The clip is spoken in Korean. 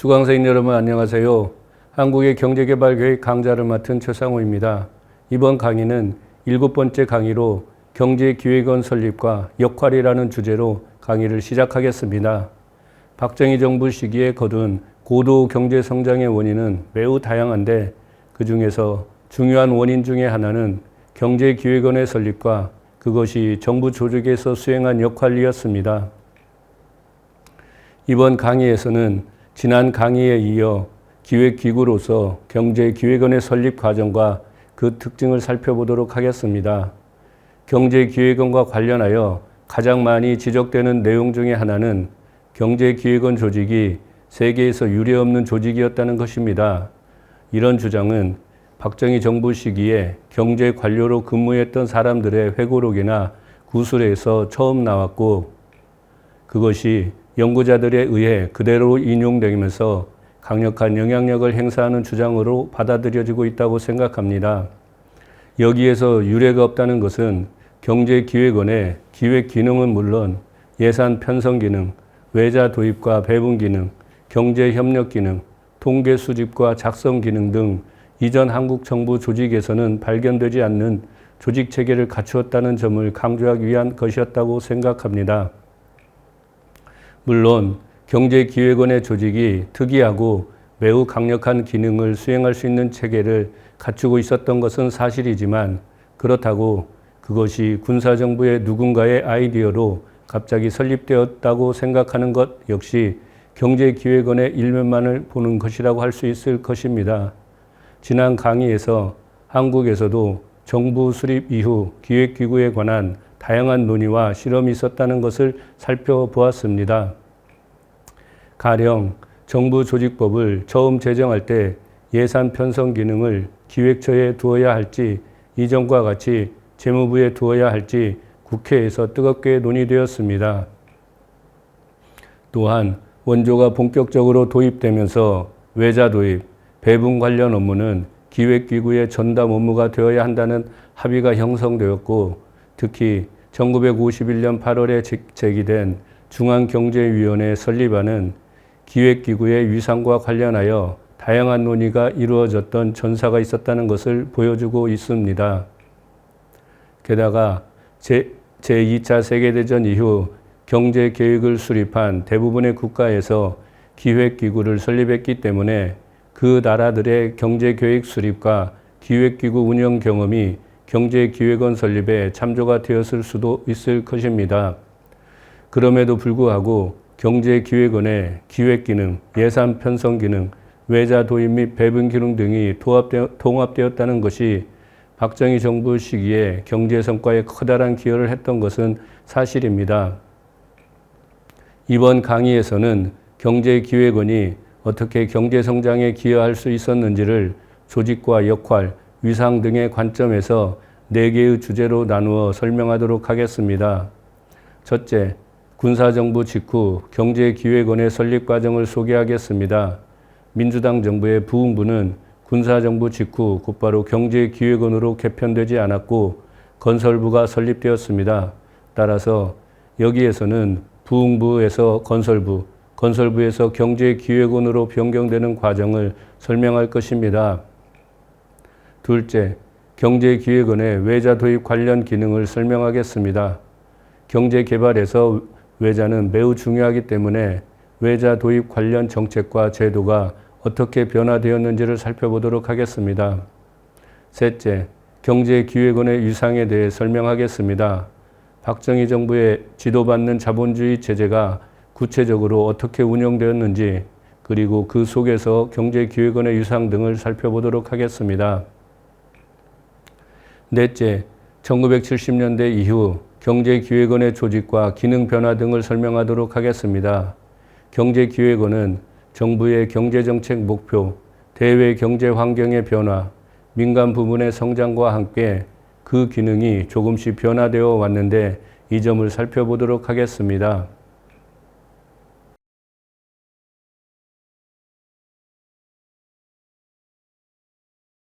수강생 여러분 안녕하세요. 한국의 경제개발계획 강좌를 맡은 최상호입니다. 이번 강의는 7번째 강의로 경제기획원 설립과 역할이라는 주제로 강의를 시작하겠습니다. 박정희 정부 시기에 거둔 고도 경제성장의 원인은 매우 다양한데 그 중에서 중요한 원인 중에 하나는 경제기획원의 설립과 그것이 정부 조직에서 수행한 역할이었습니다. 이번 강의에서는 지난 강의에 이어 기획기구로서 경제기획원의 설립 과정과 그 특징을 살펴보도록 하겠습니다. 경제기획원과 관련하여 가장 많이 지적되는 내용 중에 하나는 경제기획원 조직이 세계에서 유례없는 조직이었다는 것입니다. 이런 주장은 박정희 정부 시기에 경제관료로 근무했던 사람들의 회고록이나 구술에서 처음 나왔고 그것이 연구자들에 의해 그대로 인용되면서 강력한 영향력을 행사하는 주장으로 받아들여지고 있다고 생각합니다. 여기에서 유례가 없다는 것은 경제기획원의 기획 기능은 물론 예산 편성 기능, 외자 도입과 배분 기능, 경제협력 기능, 통계 수집과 작성 기능 등 이전 한국 정부 조직에서는 발견되지 않는 조직 체계를 갖추었다는 점을 강조하기 위한 것이었다고 생각합니다. 물론 경제기획원의 조직이 특이하고 매우 강력한 기능을 수행할 수 있는 체계를 갖추고 있었던 것은 사실이지만 그렇다고 그것이 군사정부의 누군가의 아이디어로 갑자기 설립되었다고 생각하는 것 역시 경제기획원의 일면만을 보는 것이라고 할 수 있을 것입니다. 지난 강의에서 한국에서도 정부 수립 이후 기획기구에 관한 다양한 논의와 실험이 있었다는 것을 살펴보았습니다. 가령 정부 조직법을 처음 제정할 때 예산 편성 기능을 기획처에 두어야 할지 이전과 같이 재무부에 두어야 할지 국회에서 뜨겁게 논의되었습니다. 또한 원조가 본격적으로 도입되면서 외자 도입, 배분 관련 업무는 기획기구의 전담 업무가 되어야 한다는 합의가 형성되었고 특히 1951년 8월에 제기된 중앙경제위원회 설립안은 기획기구의 위상과 관련하여 다양한 논의가 이루어졌던 전사가 있었다는 것을 보여주고 있습니다. 게다가 제2차 세계대전 이후 경제계획을 수립한 대부분의 국가에서 기획기구를 설립했기 때문에 그 나라들의 경제계획 수립과 기획기구 운영 경험이 경제기획원 설립에 참조가 되었을 수도 있을 것입니다. 그럼에도 불구하고 경제기획원의 기획기능, 예산 편성 기능, 외자 도입 및 배분 기능 등이 통합되었다는 것이 박정희 정부 시기에 경제 성과에 커다란 기여를 했던 것은 사실입니다. 이번 강의에서는 경제기획원이 어떻게 경제성장에 기여할 수 있었는지를 조직과 역할, 위상 등의 관점에서 4개의 주제로 나누어 설명하도록 하겠습니다. 첫째, 군사정부 직후 경제기획원의 설립 과정을 소개하겠습니다. 민주당 정부의 부흥부는 군사정부 직후 곧바로 경제기획원으로 개편되지 않았고 건설부가 설립되었습니다. 따라서 여기에서는 부흥부에서 건설부, 건설부에서 경제기획원으로 변경되는 과정을 설명할 것입니다. 둘째, 경제기획원의 외자 도입 관련 기능을 설명하겠습니다. 경제개발에서 외자는 매우 중요하기 때문에 외자 도입 관련 정책과 제도가 어떻게 변화되었는지를 살펴보도록 하겠습니다. 셋째, 경제기획원의 위상에 대해 설명하겠습니다. 박정희 정부의 지도받는 자본주의 체제가 구체적으로 어떻게 운영되었는지 그리고 그 속에서 경제기획원의 위상 등을 살펴보도록 하겠습니다. 넷째, 1970년대 이후 경제기획원의 조직과 기능 변화 등을 설명하도록 하겠습니다. 경제기획원은 정부의 경제정책 목표, 대외 경제 환경의 변화, 민간 부문의 성장과 함께 그 기능이 조금씩 변화되어 왔는데 이 점을 살펴보도록 하겠습니다.